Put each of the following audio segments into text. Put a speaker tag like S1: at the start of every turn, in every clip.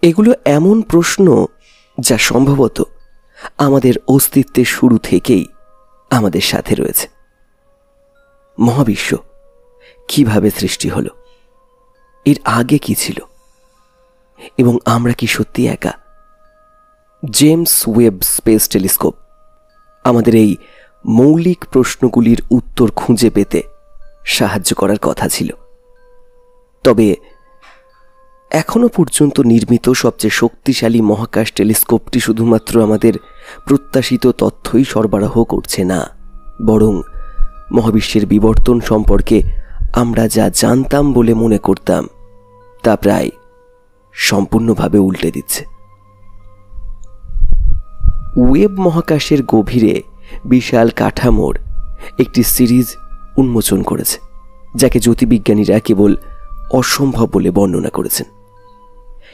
S1: এগুলো এমন প্রশ্ন যা সম্ভবত আমাদের অস্তিত্বের শুরু থেকেই আমাদের সাথে রয়েছে। মহাবিশ্ব কিভাবে সৃষ্টি হলো, এর আগে কি ছিল, এবং আমরা কি সত্যি একা? জেমস ওয়েব স্পেস টেলিস্কোপ আমাদের এই মৌলিক প্রশ্নগুলির উত্তর খুঁজে পেতে সাহায্য করার কথা ছিল। তবে এখনো পর্যন্ত নির্মিত সবচেয়ে শক্তিশালী মহাকাশ টেলিস্কোপটি শুধুমাত্র আমাদের প্রত্যাশিত তথ্যই সরবরাহ করছে না, বরং মহাবিশ্বের বিবর্তন সম্পর্কে আমরা যা জানতাম বলে মনে করতাম তা প্রায় সম্পূর্ণভাবে উল্টে দিচ্ছে। ওয়েব মহাকাশের গভীরে বিশাল কাঠামোর একটি সিরিজ উন্মোচন করেছে, যাকে জ্যোতির্বিজ্ঞানীরা কেবল অসম্ভব বলে বর্ণনা করেছেন।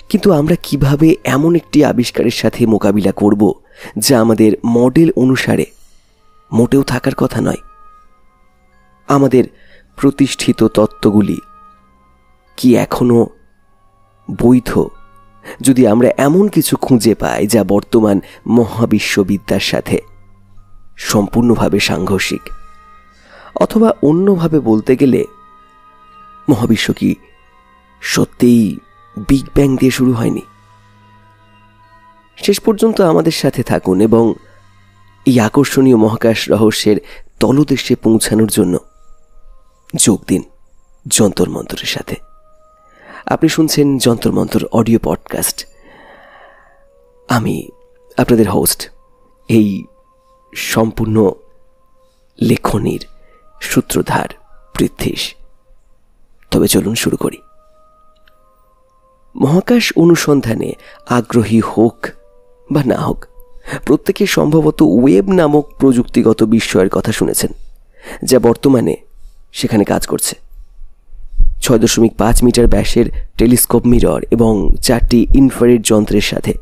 S1: কিন্তু আমরা কিভাবে এমন একটি আবিষ্কারের সাথে মোকাবিলা করব যা আমাদের মডেল অনুসারে মোটেও থাকার কথা নয়? আমাদের প্রতিষ্ঠিত তত্ত্বগুলি কি এখনো বৈধ যদি আমরা এমন কিছু খুঁজে পাই যা বর্তমান মহাবিশ্ববিদ্যার সাথে সম্পূর্ণভাবে সাংঘর্ষিক? অথবা অন্যভাবে বলতে গেলে, মহাবিশ্ব কি সত্যিই বিগ ব্যাং দিয়ে শুরু হয়নি? শেষ পর্যন্ত আমাদের সাথে থাকুন এবং এই আকর্ষণীয় মহাকাশ রহস্যের তলদেশে পৌঁছানোর জন্য যোগ দিন যন্তর মন্তরের সাথে। আপনি শুনছেন যন্তর মন্তর অডিও পডকাস্ট। আমি আপনাদের হোস্ট, এই সম্পূর্ণ লেখনীর সূত্রধার পৃথ্বীশ। তবে চলুন শুরু করি। মহাকাশ অনুসন্ধানে আগ্রহী হোক বা না হোক, প্রত্যেকে সম্ভবত ওয়েব নামক প্রযুক্তিগত বিস্ময়ের কথা শুনেছেন, যা বর্তমানে সেখানে কাজ করছে। 6.5 মিটার ব্যাসের টেলিস্কোপ মিরর এবং 4টি ইনফ্রারেড যন্ত্রের সাথে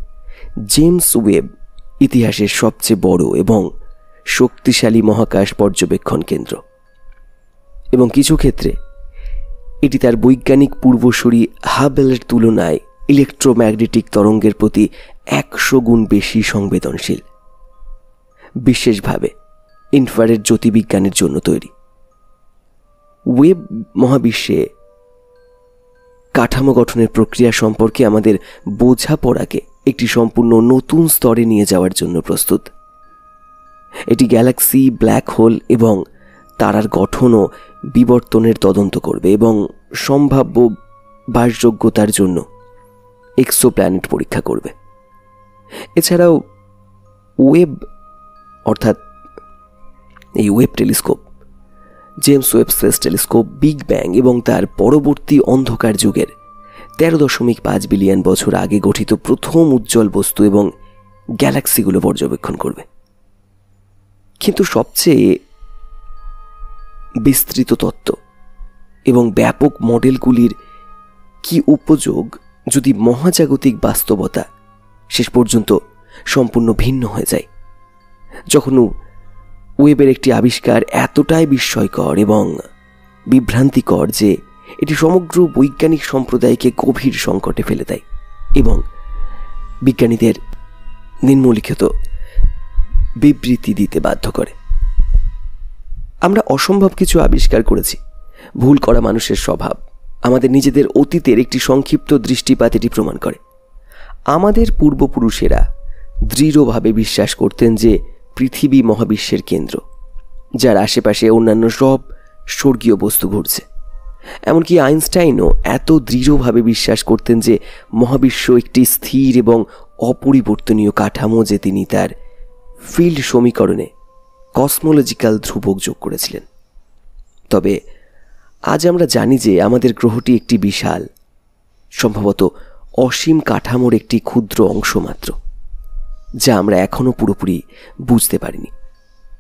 S1: জেমস ওয়েব ইতিহাসের সবচেয়ে বড় এবং শক্তিশালী মহাকাশ পর্যবেক্ষণ কেন্দ্র। এবং কিছু ক্ষেত্রে এটি তার বৈজ্ঞানিক পূর্বসূরি হাবেলের তুলনায় ইলেকট্রোম্যাগনেটিক তরঙ্গের প্রতি 100 গুণ বেশি সংবেদনশীল, বিশেষভাবে ইনফ্রারেড জ্যোতির্বিজ্ঞানের জন্য তৈরি। ওয়েব মহাবিশ্বে কাঠামো গঠনের প্রক্রিয়া সম্পর্কে আমাদের বোঝাপড়াকে একটি সম্পূর্ণ নতুন স্তরে নিয়ে যাওয়ার জন্য প্রস্তুত। এটি গ্যালাক্সি, ব্ল্যাক হোল এবং তারার গঠন ও বিবর্তনের তদন্ত করবে এবং সম্ভাব্য বাসযোগ্যতার জন্য এক্সোপ্ল্যানেট পরীক্ষা করবে। এছাড়াও ওয়েব অর্থাৎ এই Webb telescope, James Webb space telescope, big bang এবং তার পরবর্তী অন্ধকার যুগের 13.5 বিলিয়ন বছর আগে গঠিত প্রথম উজ্জ্বল বস্তু এবং গ্যালাক্সিগুলো পর্যবেক্ষণ করবে। কিন্তু সবচেয়ে বিস্তৃত তত্ত্ব এবং ব্যাপক মডেলগুলির কি উপযোগ যদি মহাজাগতিক বাস্তবতা শেষ পর্যন্ত সম্পূর্ণ ভিন্ন হয়ে যায়? যখন ওয়েবের একটি আবিষ্কার এতটাই বিস্ময়কর এবং বিভ্রান্তিকর যে এটি সমগ্র বৈজ্ঞানিক সম্প্রদায়কে গভীর সংকটে ফেলে দেয় এবং বিজ্ঞানীদের নিম্নলিখিত বিবৃতি দিতে বাধ্য করে। আমরা অসম্ভব কিছু আবিষ্কার করেছি। ভুল করা মানুষের স্বভাব। আমাদের নিজেদের অতীতের একটি সংক্ষিপ্ত দৃষ্টিপাত এটি প্রমাণ করে। আমাদের পূর্বপুরুষেরা দৃঢ়ভাবে বিশ্বাস করতেন যে পৃথিবী মহাবিশ্বের কেন্দ্র, যার আশেপাশে অন্যান্য সব স্বর্গীয় বস্তু ঘুরছে। এমনকি আইনস্টাইনও এত দৃঢ়ভাবে বিশ্বাস করতেন যে মহাবিশ্ব একটি স্থির এবং অপরিবর্তনীয় কাঠামো যে তিনি তার ফিল্ড সমীকরণে কসমোলজিক্যাল ধ্রুবক যোগ করেছিলেন। তবে আজ আমরা জানি যে আমাদের গ্রহটি একটি বিশাল, সম্ভবত অসীম কাঠামোর একটি ক্ষুদ্র অংশ মাত্র, যা আমরা এখনও পুরোপুরি বুঝতে পারিনি।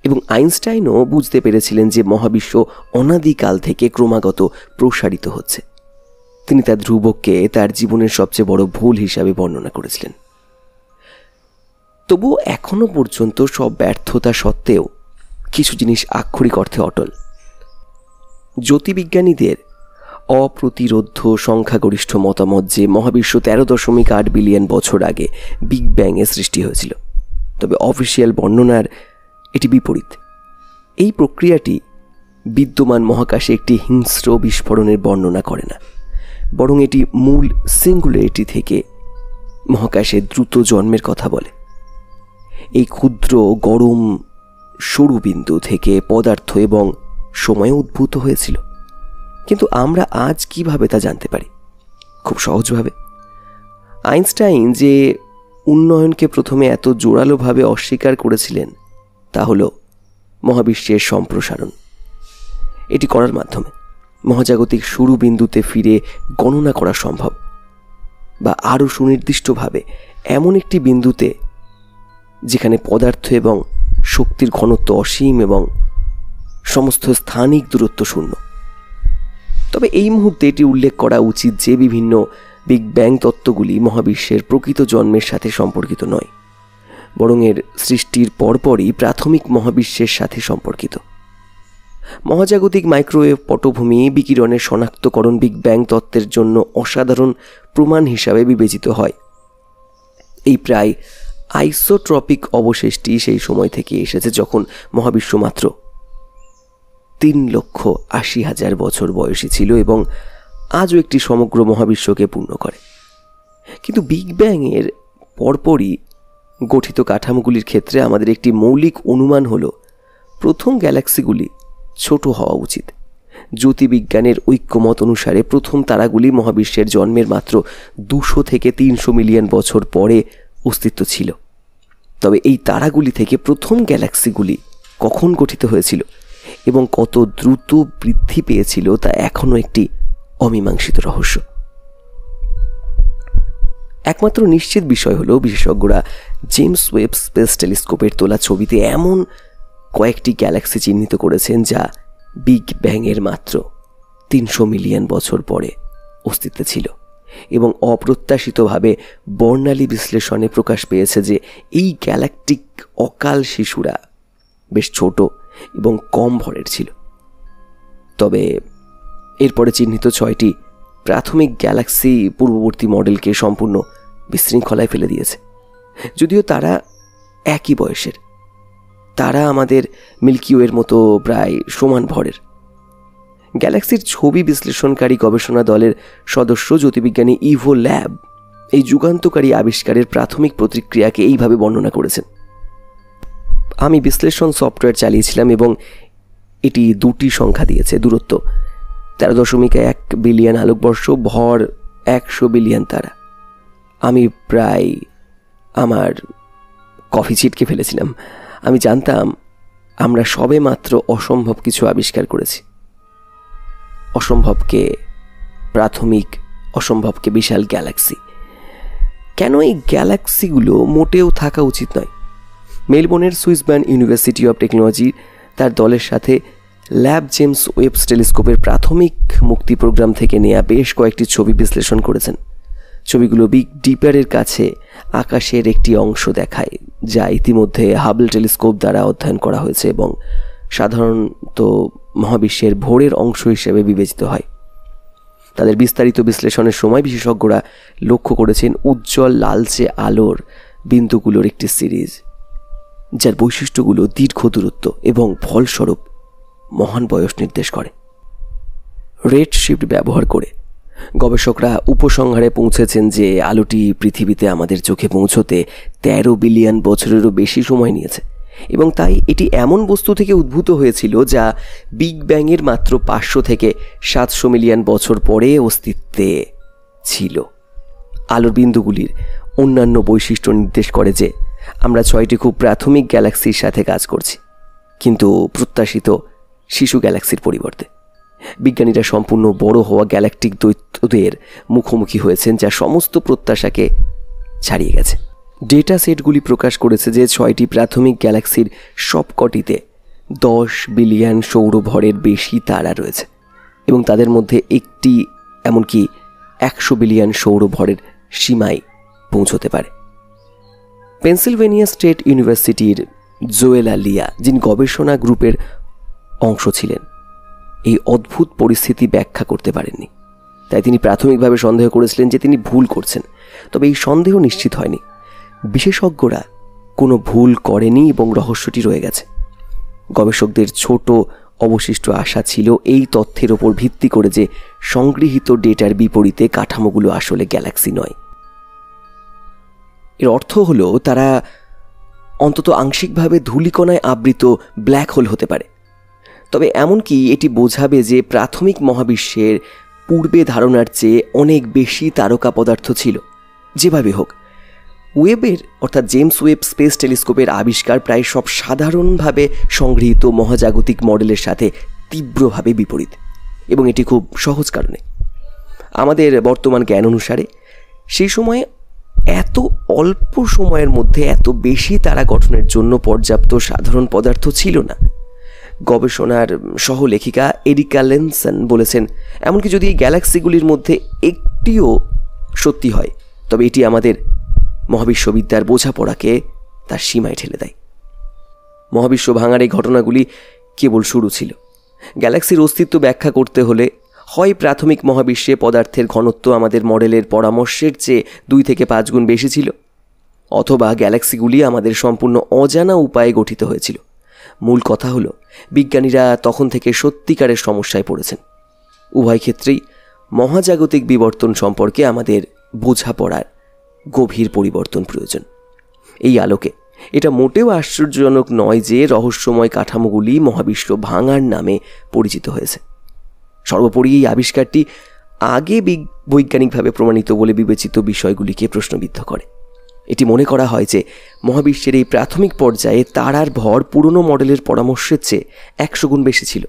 S1: এবং আইনস্টাইনও বুঝতে পেরেছিলেন যে মহাবিশ্ব অনাদিকাল থেকে ক্রমাগত প্রসারিত হচ্ছে। তিনি তার ধ্রুবককে তার জীবনের সবচেয়ে বড় ভুল হিসাবে বর্ণনা করেছিলেন। তবুও এখনো পর্যন্ত সব ব্যর্থতা সত্ত্বেও কিছু জিনিস আক্ষরিক অর্থে অটল। জ্যোতির্বিজ্ঞানীদের অপ্রতিরোধ্য সংখ্যাগরিষ্ঠ মতামত যে মহাবিশ্ব 13.8 বিলিয়ন বছর আগে বিগ ব্যাংয়ের সৃষ্টি হয়েছিল। তবে অফিসিয়াল বর্ণনার এটি বিপরীত। এই প্রক্রিয়াটি বিদ্যমান মহাকাশে একটি হিংস্র বিস্ফোরণের বর্ণনা করে না, বরং এটি মূল সিঙ্গুলারিটি থেকে মহাকাশে দ্রুত জন্মের কথা বলে। এই ক্ষুদ্র গরম সরু বিন্দু থেকে পদার্থ এবং সময় উদ্ভূত হয়েছিল। কিন্তু আমরা আজ কিভাবে তা জানতে পারি? খুব সহজভাবে। আইনস্টাইন যে উন্নয়নকে প্রথমে এত জোরালোভাবে অস্বীকার করেছিলেন তা হল মহাবিশ্বের সম্প্রসারণ। এটি করার মাধ্যমে মহাজাগতিক শুরু বিন্দুতে ফিরে গণনা করা সম্ভব, বা আরও সুনির্দিষ্টভাবে এমন একটি বিন্দুতে যেখানে পদার্থ এবং শক্তির ঘনত্ব অসীম এবং সমস্ত স্থানিক দূরত্ব শূন্য। তবে এই মুহূর্তে এটি উল্লেখ করা উচিত যে বিভিন্ন বিগ ব্যাং তত্ত্বগুলি মহাবিশ্বের প্রকৃত জন্মের সাথে সম্পর্কিত নয়, বরং এর সৃষ্টির পরপরই প্রাথমিক মহাবিশ্বের সাথে সম্পর্কিত। মহাজাগতিক মাইক্রোওয়েভ পটভূমি বিকিরণের শনাক্তকরণ বিগ ব্যাং তত্ত্বের জন্য অসাধারণ প্রমাণ হিসাবে বিবেচিত হয়। এই প্রায় আইসোট্রপিক অবশেষটি সেই সময় থেকে এসেছে যখন মহাবিশ্ব মাত্র 3,80,000 বছর বয়সী ছিল এবং আজও একটি সমগ্র মহাবিশ্বকে পূর্ণ করে। কিন্তু বিগ ব্যাং এর পরপরই গঠিত কাঠামোগুলির ক্ষেত্রে আমাদের একটি মৌলিক অনুমান হল প্রথম গ্যালাক্সিগুলি ছোট হওয়া উচিত। জ্যোতির্বিজ্ঞানের ঐক্যমত অনুসারে প্রথম তারাগুলি মহাবিশ্বের জন্মের মাত্র 200 থেকে 300 মিলিয়ন বছর পরে অস্তিত্ব ছিল। তবে এই তারাগুলি থেকে প্রথম গ্যালাক্সিগুলি কখন গঠিত হয়েছিল এবং কত দ্রুত বৃদ্ধি পেয়েছিল তা এখনও একটি অমীমাংসিত রহস্য। একমাত্র নিশ্চিত বিষয় হল বিশেষজ্ঞরা জেমস ওয়েব স্পেস টেলিস্কোপের তোলা ছবিতে এমন কয়েকটি গ্যালাক্সি চিহ্নিত করেছেন যা বিগ ব্যাংয়ের মাত্র 300 মিলিয়ন বছর পরে অস্তিত্বে ছিল, এবং অপ্রত্যাশিতভাবে বর্ণালী বিশ্লেষণে প্রকাশ পেয়েছে যে এই গ্যালাকটিক অকাল শিশুরা বেশ ছোট এবং কম ভরের ছিল। তবে এরপরে চিহ্নিত 6টি প্রাথমিক গ্যালাক্সি পূর্ববর্তী মডেলকে সম্পূর্ণ বিশৃঙ্খলায় ফেলে দিয়েছে। যদিও তারা একই বয়সের, তারা আমাদের মিল্কিওয়ের মতো প্রায় সমান ভরের। গ্যালাক্সির ছবি বিশ্লেষণকারী গবেষণা দলের সদস্য জ্যোতির্বিজ্ঞানী ইভো ল্যাব এই যুগান্তকারী আবিষ্কারের প্রাথমিক প্রতিক্রিয়াকে এইভাবে বর্ণনা করেছেন: আমি বিশ্লেষণ সফটওয়্যার চালিয়েছিলাম এবং এটি 2টি সংখ্যা দিয়েছে, দূরত্ব 13.1 বিলিয়ন আলোকবর্ষ, ভর 100 বিলিয়ন তারা। আমি প্রায় আমার কফি ছিটকে ফেলেছিলাম। আমি জানতাম আমরা সবে মাত্র অসম্ভব কিছু আবিষ্কার করেছি। অসম্ভবকে প্রাথমিক, অসম্ভবকে বিশাল গ্যালাক্সি। কেন এই গ্যালাক্সিগুলো মোটেও থাকা উচিত নয়? মেলবোর্নের সুইসবার্ন ইউনিভার্সিটি অফ টেকনোলজি তার দলের সাথে ল্যাব জেমস ওয়েব টেলিস্কোপের প্রাথমিক মুক্তি প্রোগ্রাম থেকে নেওয়া বেশ কয়েকটি ছবি বিশ্লেষণ করেছেন। ছবিগুলো বিগ ডিপারের কাছে আকাশের একটি অংশ দেখায়, যা ইতিমধ্যে হাবল টেলিস্কোপ দ্বারা অধ্যয়ন করা হয়েছে এবং সাধারণত মহাবিশ্বের ভোরের অংশ হিসেবে বিবেচিত হয়। তাদের বিস্তারিত বিশ্লেষণের সময় বিশেষজ্ঞরা লক্ষ্য করেছেন উজ্জ্বল লালচে আলোর বিন্দুগুলোর একটি সিরিজ, যার বৈশিষ্ট্যগুলো দীর্ঘ দূরত্ব এবং ফলস্বরূপ মহান বয়স নির্দেশ করে। রেড শিফট ব্যবহার করে গবেষকরা উপসংহারে পৌঁছেছেন যে আলোটি পৃথিবীতে আমাদের চোখে পৌঁছতে 13 বিলিয়ন বছরেরও বেশি সময় নিয়েছে, এবং তাই এটি এমন বস্তু থেকে উদ্ভূত হয়েছিল যা বিগ ব্যাংয়ের মাত্র 500 থেকে 700 মিলিয়ন বছর পরে অস্তিত্বে ছিল। আলোর বিন্দুগুলির অন্যান্য বৈশিষ্ট্য নির্দেশ করে যে আমরা 6টি খুব প্রাথমিক গ্যালাক্সির সাথে কাজ করছি, কিন্তু প্রত্যাশিত শিশু গ্যালাক্সির পরিবর্তে। বিজ্ঞানীরা সম্পূর্ণ বড় হওয়া গ্যালাকটিক দৈত্যদের মুখোমুখি হয়েছেন, যা সমস্ত প্রত্যাশাকে ছাড়িয়ে গেছে। ডেটা সেটগুলি প্রকাশ করেছে যে 6টি প্রাথমিক গ্যালাক্সির সবকটিতে 10 বিলিয়ন সৌরভরের বেশি তারা রয়েছে, এবং তাদের মধ্যে একটি এমনকি 100 বিলিয়ন সৌরভরের সীমায় পৌঁছতে পারে। পেনসিলভেনিয়া স্টেট ইউনিভার্সিটির জোয়েলা লিয়া, যিনি গবেষণা গ্রুপের অংশ ছিলেন এই অদ্ভুত পরিস্থিতি ব্যাখ্যা করতে পারেননি। তাই তিনি প্রাথমিকভাবে সন্দেহ করেছিলেন যে তিনি ভুল করছেন। তবে এই সন্দেহ নিশ্চিত হয়নি। বিশেষজ্ঞরা কোনো ভুল করেনি এবং রহস্যটি রয়ে গেছে। গবেষকদের ছোট অবশিষ্ট আশা ছিল এই তথ্যের ওপর ভিত্তি করে যে সংগৃহীত ডেটার বিপরীতে কাঠামোগুলো আসলে গ্যালাক্সি নয়। এর অর্থ হলো তারা অন্তত আংশিকভাবে ধূলিকণায় আবৃত ব্ল্যাক হোল হতে পারে। তবে এমনকি এটি বোঝাবে যে প্রাথমিক মহাবিশ্বের পূর্বে ধারণার চেয়ে অনেক বেশি তারকা পদার্থ ছিল। যেভাবে হোক, ওয়েবের অর্থাৎ জেমস ওয়েব স্পেস টেলিস্কোপের আবিষ্কার প্রায় সব সাধারণভাবে সংগৃহীত মহাজাগতিক মডেলের সাথে তীব্রভাবে বিপরীত, এবং এটি খুব সহজ কারণে। আমাদের বর্তমান জ্ঞান অনুসারে সেই সময়ে এত অল্প সময়ের মধ্যে এত বেশি তারা গঠনের জন্য পর্যাপ্ত সাধারণ পদার্থ ছিল না। গবেষণার সহলেখিকা এরিকা লেনসন বলেছেন, এমনকি যদি এই গ্যালাক্সিগুলির মধ্যে একটিও সত্যি হয়, তবে এটি আমাদের মহাবিশ্ববিদ্যার বোঝাপড়াকে তার সীমায় ঠেলে দেয়। মহাবিশ্ব ভাঙার এই ঘটনাগুলি কেবল শুরু ছিল। গ্যালাক্সির অস্তিত্ব ব্যাখ্যা করতে হলে হয় প্রাথমিক মহাবিশ্বে পদার্থের ঘনত্ব আমাদের মডেলের পরামর্শের চেয়ে 2 থেকে 5 গুণ বেশি ছিল, অথবা গ্যালাক্সিগুলি আমাদের সম্পূর্ণ অজানা উপায়ে গঠিত হয়েছিল। মূল কথা হলো, বিজ্ঞানীরা তখন থেকে সত্যিকারের সমস্যায় পড়েছেন। উভয় ক্ষেত্রেই মহাজাগতিক বিবর্তন সম্পর্কে আমাদের বোঝাপড়ার গভীর পরিবর্তন প্রয়োজন। এই আলোকে এটা মোটেও আশ্চর্যজনক নয় যে রহস্যময় কাঠামোগুলি মহাবিশ্ব ভাঙার নামে পরিচিত হয়েছে। সর্বোপরি এই আবিষ্কারটি আগে বৈজ্ঞানিকভাবে প্রমাণিত বলে বিবেচিত বিষয়গুলিকে প্রশ্নবিদ্ধ করে। এটি মনে করা হয় যে মহাবিশ্বের এই প্রাথমিক পর্যায়ে তারার ভর পুরনো মডেলের পরামর্শের চেয়ে 100 গুণ বেশি ছিল।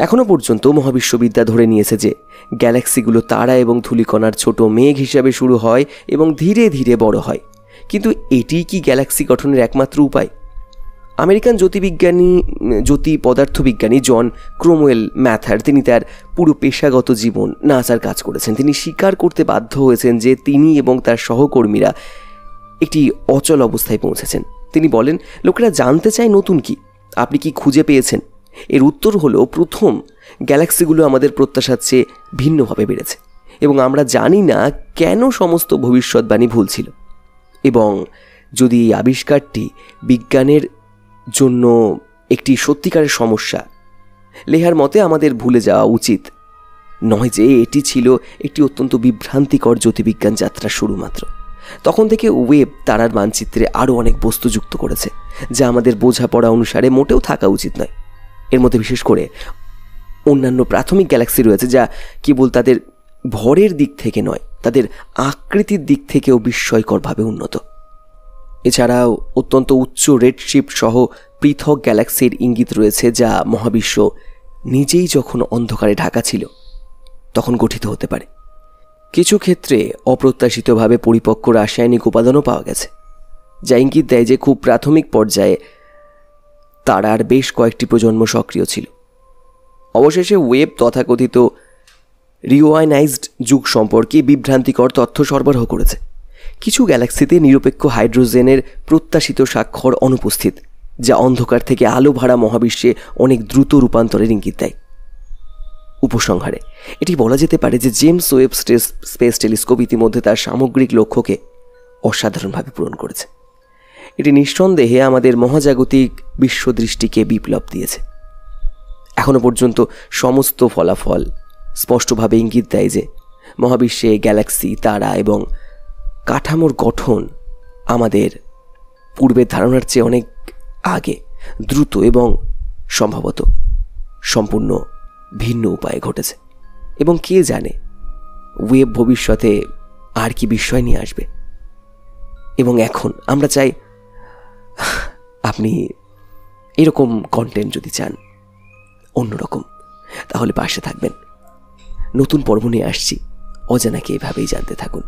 S1: এখনও পর্যন্ত মহাবিশ্ববিদ্যা ধরে নিয়েছে যে গ্যালাক্সিগুলো তারা এবং ধূলিকণার ছোট মেঘ হিসাবে শুরু হয় এবং ধীরে ধীরে বড় হয়। কিন্তু এটি কি গ্যালাক্সি গঠনের একমাত্র উপায়? আমেরিকান জ্যোতি পদার্থবিজ্ঞানী জন ক্রোমওয়েল ম্যাথার, তিনি তার পুরো পেশাগত জীবন নাসার কাজ করেছেন। তিনি স্বীকার করতে বাধ্য হয়েছেন যে তিনি এবং তার সহকর্মীরা একটি অচল অবস্থায় পৌঁছেছেন। তিনি বলেন, লোকেরা জানতে চায় নতুন কি, আপনি কি খুঁজে পেয়েছেন? এর উত্তর হলো, প্রথম, গ্যালাক্সিগুলো আমাদের প্রত্যাশার চেয়ে ভিন্নভাবে বেড়েছে এবং আমরা জানি না কেন সমস্ত ভবিষ্যৎবাণী ভুল ছিল। এবং যদি এই আবিষ্কারটি বিজ্ঞানের জন্য একটি সত্যিকারের সমস্যা, লেহার মতে আমাদের ভুলে যাওয়া উচিত নয় যে এটি ছিল একটি অত্যন্ত বিভ্রান্তিকর জ্যোতির্বিজ্ঞান যাত্রা শুরু মাত্র। তখন থেকে ওয়েব তারার মানচিত্রে আরও অনেক বস্তু যুক্ত করেছে যা আমাদের বোঝাপড়া অনুসারে মোটেও থাকা উচিত নয়। এর মধ্যে বিশেষ করে অন্যান্য প্রাথমিক গ্যালাক্সি রয়েছে যা কেবল তাদের ভরের দিক থেকে নয়, তাদের আকৃতির দিক থেকেও বিস্ময়করভাবে উন্নত। এছাড়াও অত্যন্ত উচ্চ রেডশিফট সহ পৃথক গ্যালাক্সির ইঙ্গিত রয়েছে যা মহাবিশ্ব নিজেই যখন অন্ধকারে ঢাকা ছিল তখন গঠিত হতে পারে। কিছু ক্ষেত্রে অপ্রত্যাশিতভাবে পরিপক্ক রাসায়নিক উপাদানও পাওয়া গেছে যা ইঙ্গিত দেয় যে খুব প্রাথমিক পর্যায়ে তারার বেশ কয়েকটি প্রজন্ম সক্রিয় ছিল। অবশেষে ওয়েব তথাকথিত রিওয়াইনাইজড যুগ সম্পর্কে বিভ্রান্তিকর তথ্য সরবরাহ করেছে। কিছু গ্যালাক্সিতে নিরপেক্ষ হাইড্রোজেনের প্রত্যাশিত স্বাক্ষর অনুপস্থিত, যা অন্ধকার থেকে আলো ভরা মহাবিশ্বে অনেক দ্রুত রূপান্তরের ইঙ্গিত দেয়। উপসংহারে এটি বলা যেতে পারে যে জেমস ওয়েব স্পেস টেলিস্কোপ ইতিমধ্যে তার সামগ্রিক লক্ষ্যকে অসাধারণভাবে পূরণ করেছে। এটি নিঃসন্দেহে আমাদের মহাজাগতিক বিশ্বদৃষ্টিকে বিপ্লব দিয়েছে। এখনও পর্যন্ত সমস্ত ফলাফল স্পষ্টভাবে ইঙ্গিত দেয় যে মহাবিশ্বে গ্যালাক্সি, তারা এবং কাঠামোর গঠন আমাদের পূর্বের ধারণার চেয়ে অনেক আগে, দ্রুত এবং সম্ভবত সম্পূর্ণ ভিন্ন উপায়ে ঘটেছে। এবং কে জানে ওয়েব ভবিষ্যতে আর কি বিস্ময় নিয়ে আসবে। এবং এখন আমরা চাই আপনি এরকম কন্টেন্ট যদি চান অন্যরকম, তাহলে পাশে থাকবেন। নতুন পর্ব নিয়ে আসছি, অজানাকে এভাবেই জানতে থাকুন।